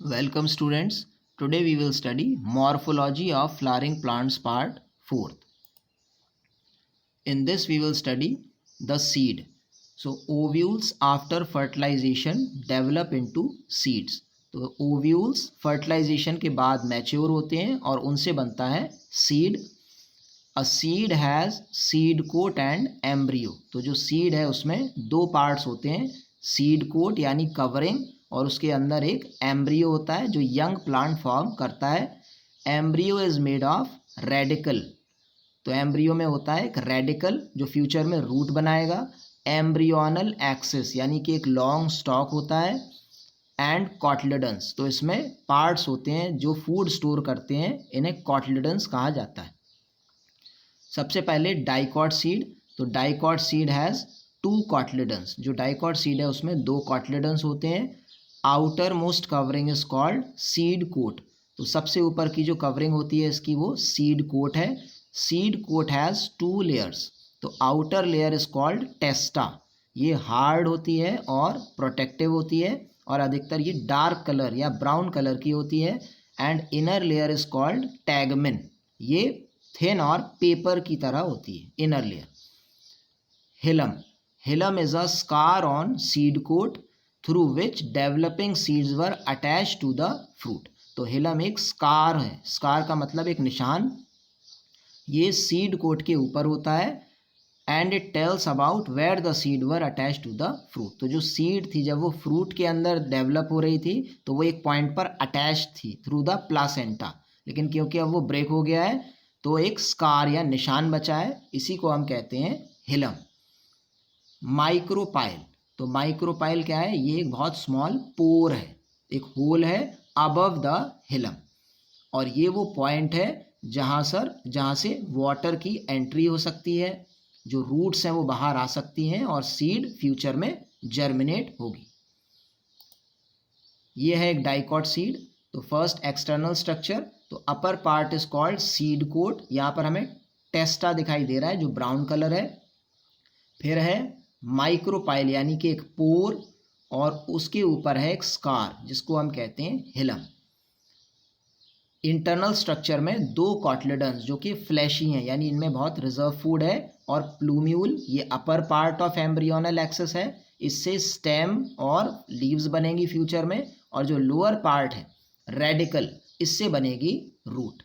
Welcome students. Today we will study Morphology of Flowering Plants Part 4th. In this we will study the seed. So ovules after fertilization develop into seeds. तो ovules fertilization के बाद mature होते हैं और उनसे बनता है seed. A seed has seed coat and embryo. तो जो seed है उसमें दो parts होते हैं, seed coat यानी covering और उसके अंदर एक एम्ब्रियो होता है जो यंग प्लांट फॉर्म करता है. Embryo is made of radical. तो एम्ब्रियो में होता है एक रेडिकल जो फ्यूचर में रूट बनाएगा. एम्ब्रियोनल एक्सिस यानी कि एक लॉन्ग स्टॉक होता है. एंड कॉटलिडन्स, तो इसमें पार्ट्स होते हैं जो फूड स्टोर करते हैं, इन्हें कॉटलिडन्स कहा जाता है. सबसे पहले डाइकॉट सीड. तो डाइकॉट सीड हैज़ 2 कॉटलिडन्स. जो डाइकॉट सीड है उसमें 2 कॉटलिडन्स होते हैं. Outer most covering is called seed coat. तो सबसे ऊपर की जो कवरिंग होती है इसकी वो सीड कोट है. Seed coat has 2 layers. तो outer layer is called testa. ये हार्ड होती है और प्रोटेक्टिव होती है और अधिकतर ये डार्क कलर या ब्राउन कलर की होती है. And inner layer is called tegmen. ये थिन और पेपर की तरह होती है inner layer. Hilum. Hilum is a scar on seed coat through which developing seeds were attach to the fruit. तो हिलम एक स्कार है. स्कार का मतलब एक निशान. ये सीड कोट के ऊपर होता है. And it tells about where the seed were attach to the fruit. तो जो सीड थी जब वो फ्रूट के अंदर डेवलप हो रही थी तो वो एक पॉइंट पर अटैच थी थ्रू द प्लासेंटा. लेकिन क्योंकि अब वो ब्रेक हो गया है तो एक स्कार या निशान बचा है, इसी को हम कहते हैं हिलम. माइक्रोपाइल. तो माइक्रोपाइल क्या है? ये एक बहुत स्मॉल पोर है, एक होल है अबव द हिलम. और ये वो पॉइंट है जहाँ से वाटर की एंट्री हो सकती है, जो रूट्स हैं वो बाहर आ सकती हैं और सीड फ्यूचर में जर्मिनेट होगी. ये है एक डाइकॉट सीड. तो फर्स्ट एक्सटर्नल स्ट्रक्चर. तो upper part is called seed coat. यहाँ पर हमें टेस्टा दिखाई दे रहा है जो ब्राउन कलर है. फिर है माइक्रोपाइल यानी कि एक पोर और उसके ऊपर है एक स्कार जिसको हम कहते हैं हिलम. इंटरनल स्ट्रक्चर में 2 कॉटलिडन्स जो कि फ्लैशी हैं यानी इनमें बहुत रिजर्व फूड है. और प्लूम्यूल ये upper part of embryonal axis है, इससे स्टेम और लीव्स बनेंगी फ्यूचर में. और जो लोअर पार्ट है रेडिकल, इससे बनेगी root.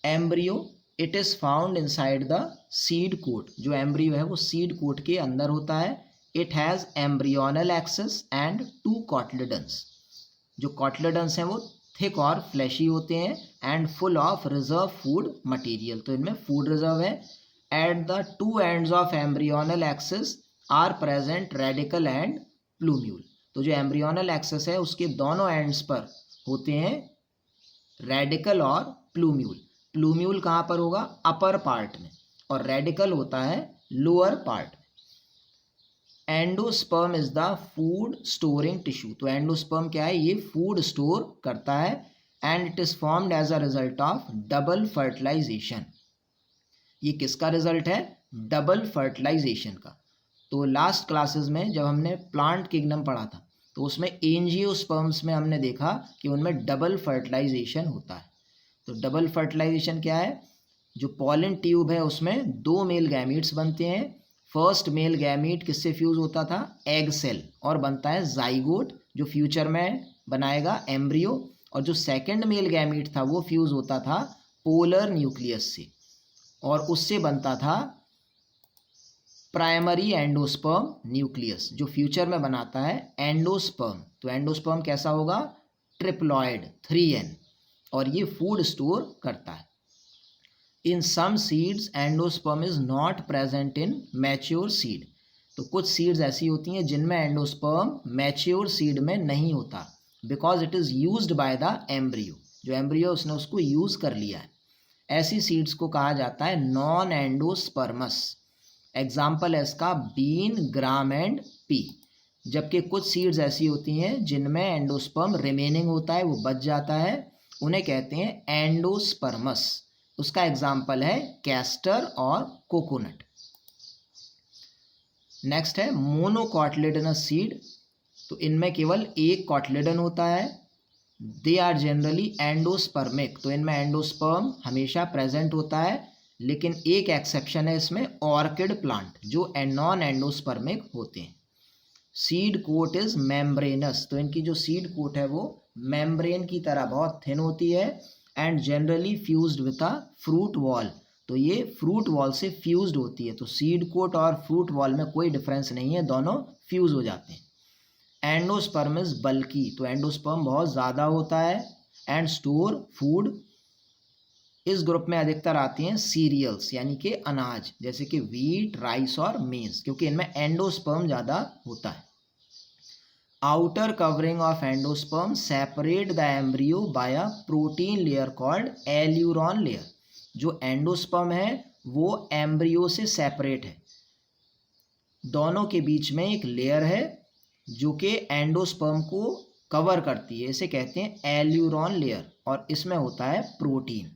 Embryo it is found inside the seed coat. जो एम्ब्रियो है वो सीड कोट के अंदर होता है. It has embryonal axis and 2 cotyledons. जो कॉटलिडन्स हैं वो थिक और फ्लैशी होते हैं and full of reserve food material. तो इनमें फूड रिजर्व है. At the 2 ends of embryonal axis are present radical and plumule. तो जो एम्ब्रियोनल एक्सिस है उसके दोनों एंड्स पर होते हैं रेडिकल और प्लूम्यूल. प्लूम्यूल कहाँ पर होगा? अपर पार्ट में. और रेडिकल होता है lower part. Endosperm is the food storing tissue. तो एंडोस्पर्म क्या है? ये फूड स्टोर करता है. And it is formed as a result of double fertilization. ये किसका रिजल्ट है? डबल फर्टिलाइजेशन का. तो लास्ट क्लासेस में जब हमने प्लांट किंगडम पढ़ा था तो उसमें एंजियोस्पर्म्स में हमने देखा कि उनमें डबल फर्टिलाइजेशन होता है. तो डबल फर्टिलाइजेशन क्या है? जो पॉलन ट्यूब है उसमें 2 मेल गैमीट्स बनते हैं. फर्स्ट मेल गैमीट किससे फ्यूज होता था? एग सेल, और बनता है जाइगोट जो फ्यूचर में बनाएगा एम्ब्रियो. और जो सेकंड मेल गैमीट था वो फ्यूज होता था पोलर न्यूक्लियस से और उससे बनता था प्राइमरी एंडोस्पर्म न्यूक्लियस जो फ्यूचर में बनाता है एंडोस्पर्म. तो एंडोस्पर्म कैसा होगा? Triploid 3n. और ये फूड स्टोर करता है. In some seeds endosperm is not present in mature seed. तो कुछ सीड्स ऐसी होती हैं जिनमें एंडोस्पर्म मैच्योर सीड में नहीं होता because it is used by the embryo. जो एम्ब्रियो उसने उसको यूज़ कर लिया है. ऐसी सीड्स को कहा जाता है नॉन एंडोस्पर्मस. एग्जाम्पल है इसका बीन, ग्राम एंड पी. जबकि कुछ सीड्स ऐसी होती हैं जिनमें एंडोस्पर्म रिमेनिंग होता है, वो बच जाता है, उन्हें कहते हैं एंडोस्पर्मस. उसका एग्जाम्पल है कैस्टर और कोकोनट. नेक्स्ट है मोनोकॉटलिडनस सीड. तो इनमें केवल एक कॉटलेडन होता है। दे आर जनरली एंडोस्पर्मिक, तो इनमें एंडोस्पर्म हमेशा प्रेजेंट होता है, लेकिन एक एक्सेप्शन है इसमें, ऑर्किड प्लांट, जो नॉन एंडोस्पर्मिक होते हैं। सीड कोट इज मेम्ब्रेनस, तो इनकी जो सीड कोट है वो मेम्ब्रेन की तरह बहुत थिन होती है, and generally fused with a fruit wall, तो ये फ्रूट वॉल से फ्यूज्ड होती है। तो सीड कोट और फ्रूट वॉल में कोई डिफरेंस नहीं है, दोनों फ्यूज हो जाते हैं। एंडोस्पर्म इज बल्की, तो एंडोस्पर्म बहुत ज़्यादा होता है, एंड स्टोर फूड। इस ग्रुप में अधिकतर आती हैं सीरियल्स यानी कि अनाज, जैसे कि व्हीट, राइस और मेज, क्योंकि इनमें एंडोस्पर्म ज़्यादा होता है। Outer covering of endosperm separate the embryo bye a protein layer called aleurone layer. जो एंडोस्पर्म है वो एम्ब्रियो से सेपरेट है, दोनों के बीच में एक लेयर है जो कि एंडोस्पर्म को कवर करती है, इसे कहते हैं एल्यूरॉन लेयर, और इसमें होता है प्रोटीन।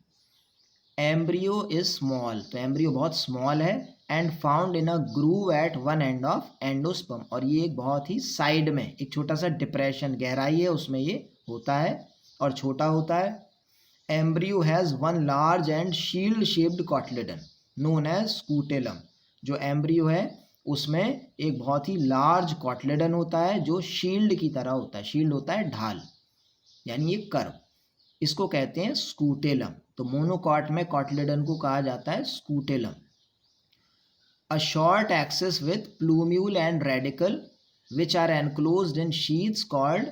एम्ब्रियो इज स्मॉल, तो एम्ब्रियो बहुत स्मॉल है, and found in a groove at one end of endosperm, और ये एक बहुत ही साइड में एक छोटा सा डिप्रेशन, गहराई है उसमें ये होता है और छोटा होता है। Embryo has one large and shield shaped cotyledon known as scutellum. जो एम्ब्रियो है उसमें एक बहुत ही लार्ज कॉटलेडन होता है जो शील्ड की तरह होता है। शील्ड होता है ढाल, यानी ये कर्व, इसको कहते हैं स्कूटेलम। तो मोनोकॉट में कॉटलेडन को कहा जाता है scutellum. A short axis with plumule and radical which are enclosed in sheets called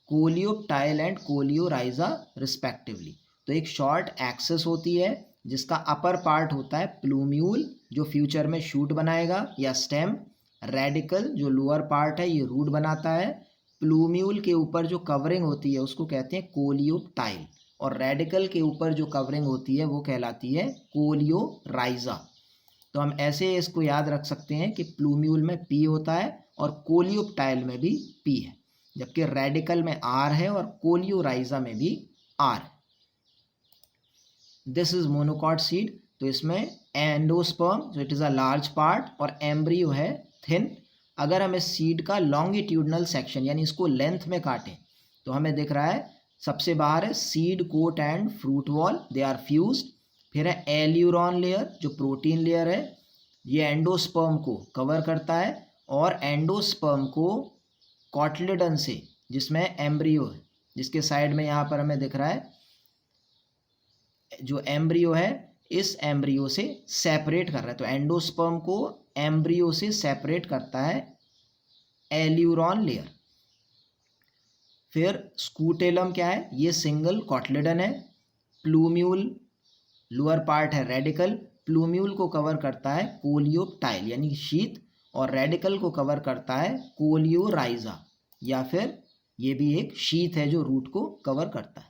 coleoptile and coleorhiza respectively. तो एक शॉर्ट एक्सिस होती है जिसका अपर पार्ट होता है प्लूम्यूल, जो फ्यूचर में शूट बनाएगा या स्टेम। रेडिकल जो लोअर पार्ट है ये रूट बनाता है। प्लूम्यूल के ऊपर जो कवरिंग होती है उसको कहते हैं कोलियोप्टाइल, और रेडिकल के ऊपर जो कवरिंग होती है वो कहलाती है कोलियोराइजा। तो हम ऐसे इसको याद रख सकते हैं कि प्लूम्यूल में पी होता है और कोलियोप्टाइल में भी पी है, जबकि रेडिकल में आर है और कोलियोराइजा में भी आर है। दिस इज मोनोकॉट सीड, तो इसमें एंडोस्पर्म जो it is a large part और एम्ब्रियो है थिन। अगर हम इस सीड का लॉन्गिट्यूडनल सेक्शन यानी इसको लेंथ में काटें तो हमें दिख रहा है सबसे बाहर है seed coat and fruit wall, they are fused. फिर है एल्यूरॉन लेयर जो प्रोटीन लेयर है, ये एंडोस्पर्म को कवर करता है, और एंडोस्पर्म को कॉटलेडन से, जिसमें एम्ब्रियो है, जिसके साइड में यहाँ पर हमें दिख रहा है जो एम्ब्रियो है, इस एम्ब्रियो से सेपरेट कर रहा है। तो एंडोस्पर्म को एम्ब्रियो से सेपरेट करता है एल्यूरॉन लेयर। फिर स्कूटेलम क्या है, ये सिंगल कॉटलेडन है। प्लूम्यूल लोअर पार्ट है रेडिकल, प्लूम्यूल को कवर करता है कोलियोप्टाइल यानी शीत, और रेडिकल को कवर करता है कोलियोराइजा, या फिर ये भी एक शीत है जो रूट को कवर करता है।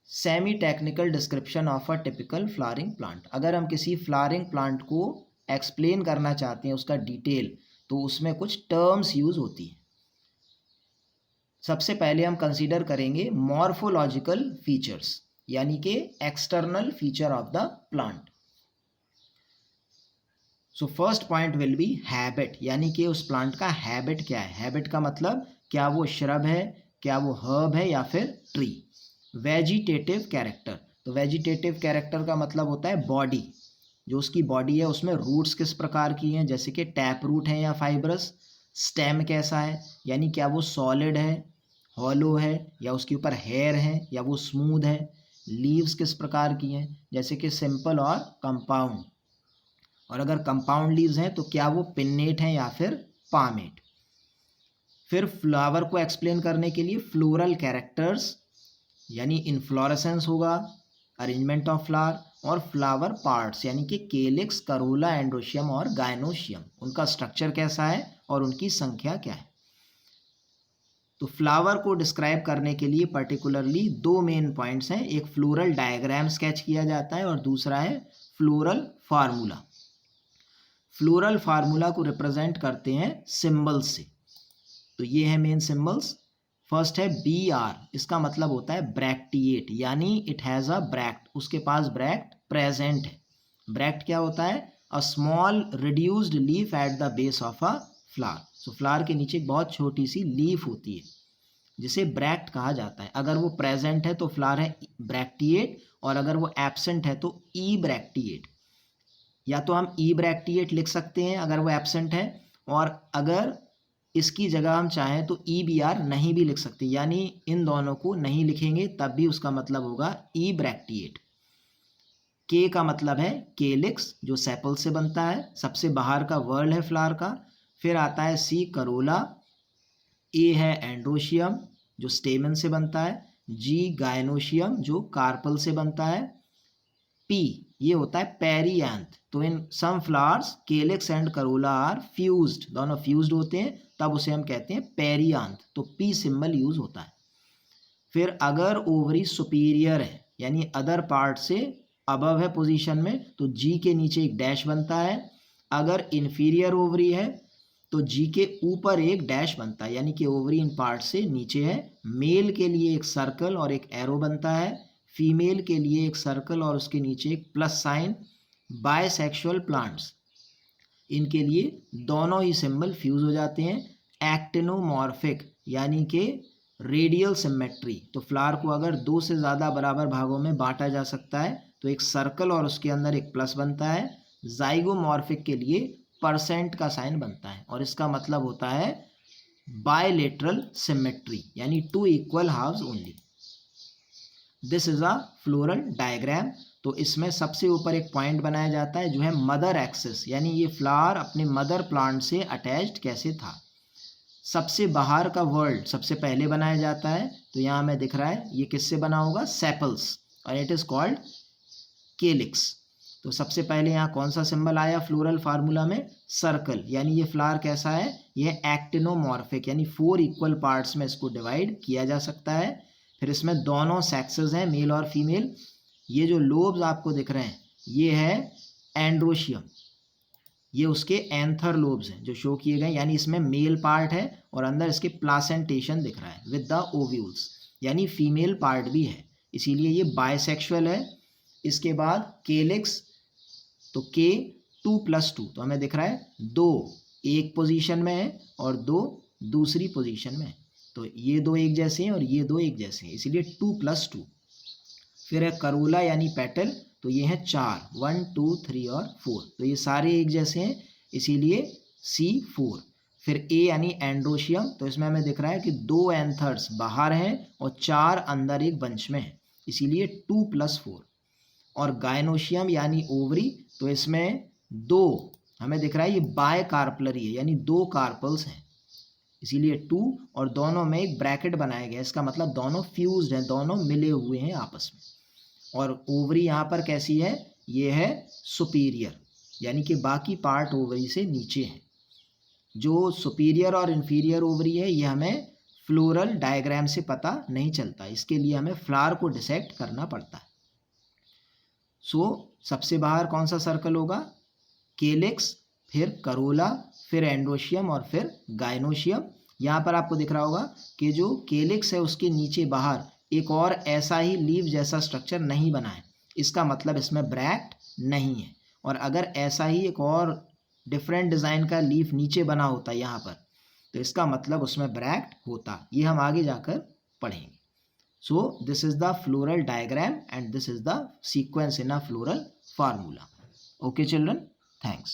Semi technical description of a typical flowering plant. अगर हम किसी फ्लावरिंग प्लांट को एक्सप्लेन करना चाहते हैं उसका डिटेल, तो उसमें कुछ टर्म्स यूज होती हैं। सबसे पहले हम कंसीडर करेंगे मॉर्फोलॉजिकल फीचर्स, यानी कि external feature of the plant. So first point will be habit, यानी कि उस प्लांट का हैबिट क्या है। हैबिट का मतलब क्या वो श्रब है, क्या वो हर्ब है, या फिर ट्री। वेजिटेटिव कैरेक्टर, तो वेजिटेटिव कैरेक्टर का मतलब होता है बॉडी, जो उसकी बॉडी है उसमें रूट्स किस प्रकार की हैं, जैसे कि टैप रूट है या फाइब्रस। स्टेम कैसा है, यानी क्या वो सॉलिड है, हॉलो है, या उसके ऊपर हेयर है, या वो स्मूथ है। लीव्स किस प्रकार की हैं, जैसे कि सिंपल और कंपाउंड, और अगर कंपाउंड लीव्स हैं तो क्या वो पिन्नेट हैं या फिर पामेट। फिर फ्लावर को एक्सप्लेन करने के लिए फ्लोरल कैरेक्टर्स, यानी इन्फ्लोरेसेंस होगा, अरेंजमेंट ऑफ फ्लावर, और फ्लावर पार्ट्स यानी कि केलिक्स, करोला, एंड्रोशियम और गायनोशियम, उनका स्ट्रक्चर कैसा है और उनकी संख्या क्या है। तो फ्लावर को डिस्क्राइब करने के लिए पर्टिकुलरली दो मेन पॉइंट्स हैं, एक फ्लोरल डायग्राम स्केच किया जाता है और दूसरा है फ्लोरल फार्मूला। फ्लोरल फार्मूला को रिप्रेजेंट करते हैं सिंबल्स से, तो ये है मेन सिंबल्स। फर्स्ट है BR, इसका मतलब होता है ब्रैक्टिएट, यानी इट हैज़ अ ब्रैक्ट, उसके पास ब्रैक्ट प्रेजेंट है। ब्रैक्ट क्या होता है, a small reduced leaf at the base of a flower. So flower के नीचे एक बहुत छोटी सी लीफ होती है जिसे ब्रैक्ट कहा जाता है। अगर वो प्रेजेंट है तो फ्लावर है ब्रैक्टिएट, और अगर वो एब्सेंट है तो ई ब्रैक्टिएट। या तो हम ई ब्रैक्टिएट लिख सकते हैं अगर वो एब्सेंट है, और अगर इसकी जगह हम चाहें तो ई बी आर नहीं भी लिख सकते, यानी इन दोनों को नहीं लिखेंगे तब भी उसका मतलब होगा ई ब्रैक्टिएट। के का मतलब है केलिक्स जो सेपल से बनता है, सबसे बाहर का वर्ड है फ्लावर का। फिर आता है सी करोला, ए है एंड्रोशियम जो स्टेमन से बनता है, जी गायनोशियम जो कार्पल से बनता है, पी ये होता है पेरियांथ। तो in some flowers calyx and corolla are fused, दोनों फ्यूज्ड होते हैं, तब उसे हम कहते हैं पेरियांथ। तो पी सिंबल यूज होता है। फिर अगर ओवरी सुपीरियर है यानी अदर पार्ट से अबव है पोजीशन में, तो जी के नीचे एक डैश बनता है। अगर इन्फीरियर ओवरी है तो जी के ऊपर एक डैश बनता है, यानी कि ओवरी इन पार्ट से नीचे है। मेल के लिए एक सर्कल और एक एरो बनता है, फीमेल के लिए एक सर्कल और उसके नीचे एक प्लस साइन। बायसेक्सुअल प्लांट्स, इनके लिए दोनों ही सिंबल फ्यूज हो जाते हैं। एक्टिनोमॉर्फिक यानी कि रेडियल सिमेट्री, तो फ्लावर को अगर दो से ज़्यादा बराबर भागों में बांटा जा सकता है तो एक सर्कल और उसके अंदर एक प्लस बनता है। जाइगोमॉर्फिक के लिए परसेंट का साइन बनता है, और इसका मतलब होता है बायलेटरल सिमेट्री, यानी two equal halves only. This is a floral diagram. तो इसमें सबसे ऊपर एक पॉइंट बनाया जाता है जो है मदर एक्सिस, यानी ये फ्लावर अपने मदर प्लांट से अटैच्ड कैसे था। सबसे बाहर का वर्ल्ड सबसे पहले बनाया जाता है, तो यहाँ हमें दिख रहा है ये किससे बना होगा, सेपल्स, और इट इज कॉल्ड केलिक्स। तो सबसे पहले यहाँ कौन सा सिंबल आया फ्लोरल फार्मूला में, सर्कल, यानी ये फ्लावर कैसा है, ये एक्टिनोमॉर्फिक, यानी 4 इक्वल पार्ट्स में इसको डिवाइड किया जा सकता है। फिर इसमें दोनों सेक्सेस हैं, मेल और फीमेल। ये जो लोब्स आपको दिख रहे हैं ये है एंड्रोशियम, ये उसके एंथर लोब्स हैं जो शो किए गए, यानी इसमें मेल पार्ट है और अंदर इसके प्लासेंटेशन दिख रहा है विद द ओव्यूल्स, यानी फीमेल पार्ट भी है, इसीलिए ये बायसेक्सुअल है। इसके बाद केलिक्स, तो के 2+2, तो हमें दिख रहा है 2 एक पोजीशन में है और 2 दूसरी पोजीशन में है, तो ये 2 एक जैसे हैं और ये 2 एक जैसे हैं, इसीलिए 2+2। फिर है करोला यानी पेटल, तो ये हैं 4, 1 2 3 और 4, तो ये सारे एक जैसे हैं, इसीलिए C4। फिर ए यानी एंड्रोशियम, तो इसमें हमें दिख रहा है कि 2 एंथर्स बाहर हैं और 4 अंदर एक बंच में है, इसीलिए 2+4। और गायनोशियम यानी ओवरी, तो इसमें 2 हमें दिख रहा है, ये बाय कार्पलरी है यानी 2 कार्पल्स हैं, इसीलिए 2, और दोनों में एक ब्रैकेट बनाया गया, इसका मतलब दोनों फ्यूज्ड हैं, दोनों मिले हुए हैं आपस में। और ओवरी यहाँ पर कैसी है, ये है सुपीरियर, यानी कि बाकी पार्ट ओवरी से नीचे है। जो सुपीरियर और इन्फीरियर ओवरी है ये हमें फ्लोरल डायग्राम से पता नहीं चलता, इसके लिए हमें फ्लावर को डिसेक्ट करना पड़ता है। सबसे बाहर कौन सा सर्कल होगा, केलिक्स, फिर करोला, फिर एंड्रोशियम और फिर गायनोशियम। यहाँ पर आपको दिख रहा होगा कि जो केलिक्स है उसके नीचे बाहर एक और ऐसा ही लीफ जैसा स्ट्रक्चर नहीं बना है, इसका मतलब इसमें ब्रैक्ट नहीं है। और अगर ऐसा ही एक और डिफरेंट डिज़ाइन का लीफ नीचे बना होता है यहाँ पर, तो इसका मतलब उसमें ब्रैक्ट होता, ये हम आगे जाकर पढ़ेंगे। So this is the floral diagram and this is the sequence in a floral formula. Okay children, thanks.